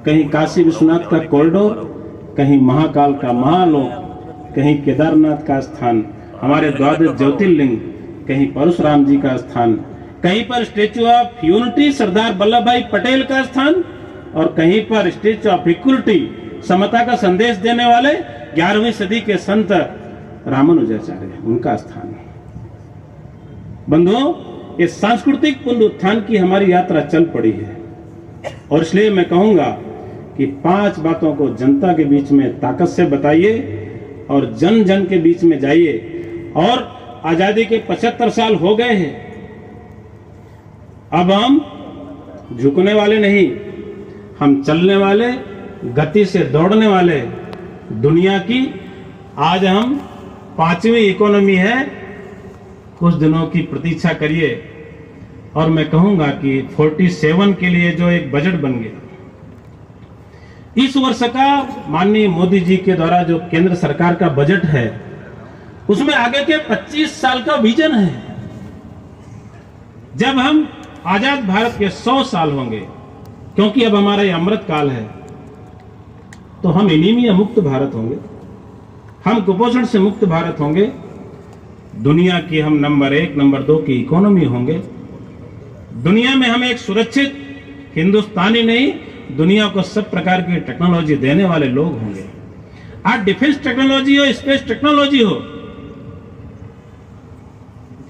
कहीं काशी विश्वनाथ का कॉरिडोर, कहीं महाकाल का महालोक, कहीं केदारनाथ का स्थान, हमारे द्वादश ज्योतिर्लिंग, कहीं परशुराम जी का स्थान, कहीं पर statue of unity Sardar Vallabh भाई पटेल का स्थान, और कहीं पर स्टेच्यू ऑफ इक्वलिटी समता का संदेश देने वाले 11वीं सदी के संत रामानुजाचार्य, उनका स्थान। बंधुओं, ये सांस्कृतिक पुनरुत्थान की हमारी यात्रा चल पड़ी है, और इसलिए मैं कहूंगा कि 5 बातों को जनता के बीच में ताकत से बताइए और जन जन के बीच में जाइए। और आजादी के 75 साल हो गए हैं, अब हम झुकने वाले नहीं, हम चलने वाले, गति से दौड़ने वाले। दुनिया की आज हम 5वीं इकोनॉमी है, कुछ दिनों की प्रतीक्षा करिए। और मैं कहूंगा कि 47 के लिए जो एक बजट बन गया, इस वर्ष का माननीय मोदी जी के द्वारा जो केंद्र सरकार का बजट है, उसमें आगे के 25 साल का विजन है। जब हम आजाद भारत के 100 साल होंगे, क्योंकि अब हमारा ये अमृत काल है, तो हम एनीमिया मुक्त भारत होंगे, हम कुपोषण से मुक्त भारत होंगे, दुनिया की हम नंबर 1 नंबर 2 की इकोनॉमी होंगे। दुनिया में हम एक सुरक्षित हिंदुस्तानी नहीं, दुनिया को सब प्रकार की टेक्नोलॉजी देने वाले लोग होंगे। आज डिफेंस टेक्नोलॉजी हो, स्पेस टेक्नोलॉजी हो,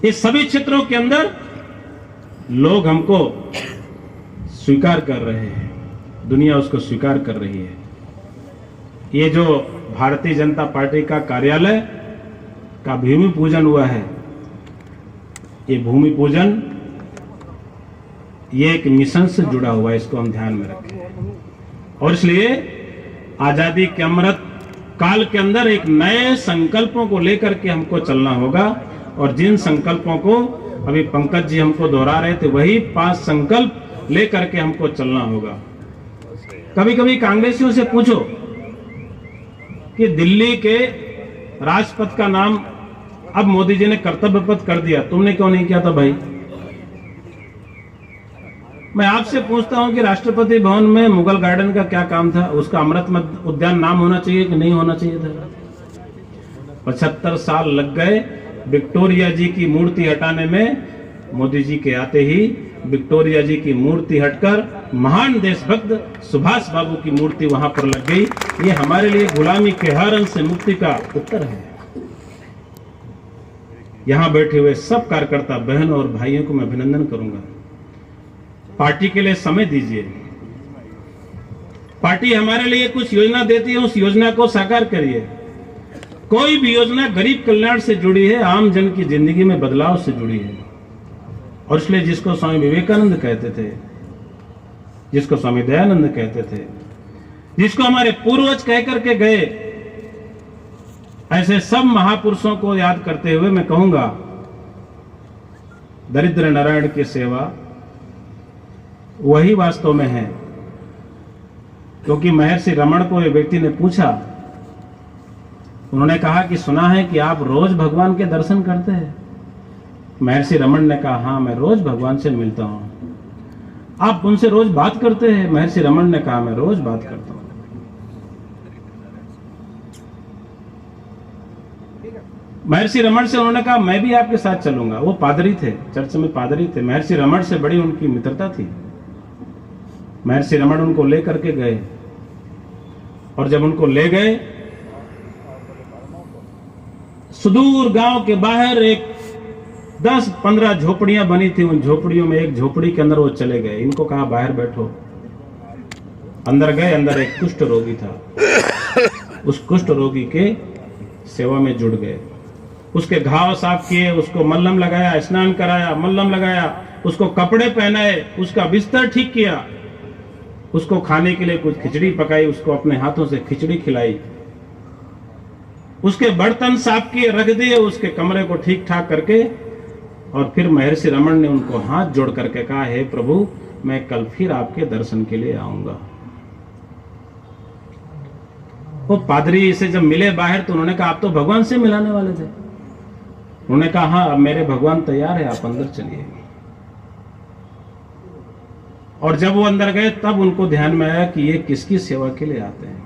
इस सभी क्षेत्रों के अंदर लोग हमको स्वीकार कर रहे हैं, दुनिया उसको स्वीकार कर रही है। ये जो भारतीय जनता पार्टी का कार्यालय का भूमि पूजन हुआ है, ये भूमि पूजन ये एक मिशन से जुड़ा हुआ है, इसको हम ध्यान में रखें। और इसलिए आजादी के अमृत काल के अंदर एक नए संकल्पों को लेकर के हमको चलना होगा, और जिन संकल्पों को अभी पंकज जी हमको दोहरा रहे थे, वही 5 संकल्प लेकर के हमको चलना होगा। कभी कभी कांग्रेसियों से पूछो कि दिल्ली के राजपथ का नाम अब मोदी जी ने कर्तव्य पथ कर दिया, तुमने क्यों नहीं किया था भाई? मैं आपसे पूछता हूं कि राष्ट्रपति भवन में मुगल गार्डन का क्या काम था? उसका अमृत उद्यान नाम होना चाहिए कि नहीं होना चाहिए था? 75 साल लग गए विक्टोरिया जी की मूर्ति हटाने में। मोदी जी के आते ही विक्टोरिया जी की मूर्ति हटकर महान देशभक्त सुभाष बाबू की मूर्ति वहां पर लग गई। ये हमारे लिए गुलामी के हर अंश से मुक्ति का उत्तर है। यहां बैठे हुए सब कार्यकर्ता बहनों और भाइयों को मैं अभिनंदन करूंगा। पार्टी के लिए समय दीजिए। पार्टी हमारे लिए कुछ योजना देती है, उस योजना को साकार करिए। कोई भी योजना गरीब कल्याण से जुड़ी है, आम जन की जिंदगी में बदलाव से जुड़ी है। और इसलिए जिसको स्वामी विवेकानंद कहते थे, जिसको स्वामी दयानंद कहते थे, जिसको हमारे पूर्वज कह करके गए, ऐसे सब महापुरुषों को याद करते हुए मैं कहूंगा, दरिद्र नारायण की सेवा वही वास्तव में है। क्योंकि महर्षि रमण को एक व्यक्ति ने पूछा, उन्होंने कहा कि सुना है कि आप रोज भगवान के दर्शन करते हैं। महर्षि रमण ने कहा, हाँ मैं रोज भगवान से मिलता हूं। आप उनसे रोज बात करते हैं? महर्षि रमण ने कहा, मैं रोज बात करता हूं। महर्षि रमण से उन्होंने कहा, मैं भी आपके साथ चलूंगा। वो पादरी थे, चर्च में पादरी थे। महर्षि रमण से बड़ी उनकी मित्रता थी। महर्षि रमण उनको लेकर के गए, और जब उनको ले गए, सुदूर गांव के बाहर एक 10-15 झोपड़ियां बनी थी। उन झोपड़ियों में एक झोपड़ी के अंदर वो चले गए। इनको कहा बाहर बैठो। अंदर गए, अंदर एक कुष्ठ रोगी था। उस कुष्ठ रोगी के सेवा में जुड़ गए। उसके घाव साफ किए, उसको मल्लम लगाया, स्नान कराया, मल्लम लगाया, उसको कपड़े पहनाए, उसका बिस्तर ठीक किया, उसको खाने के लिए कुछ खिचड़ी पकाई, उसको अपने हाथों से खिचड़ी खिलाई, उसके बर्तन साफ किए, रख दिए, उसके कमरे को ठीक ठाक करके। और फिर महर्षि रमण ने उनको हाथ जोड़ करके कहा, हे प्रभु, मैं कल फिर आपके दर्शन के लिए आऊंगा। वो पादरी से जब मिले बाहर, तो उन्होंने कहा, आप तो भगवान से मिलाने वाले थे। उन्होंने कहा, हाँ अब मेरे भगवान तैयार है, आप अंदर चलिए। और जब वो अंदर गए तब उनको ध्यान में आया कि ये किसकी सेवा के लिए आते हैं।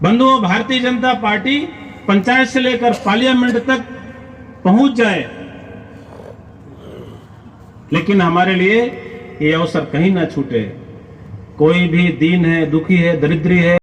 बंधुओं, भारतीय जनता पार्टी पंचायत से लेकर पार्लियामेंट तक पहुंच जाए, लेकिन हमारे लिए ये अवसर कहीं ना छूटे। कोई भी दीन है, दुखी है, दरिद्री है,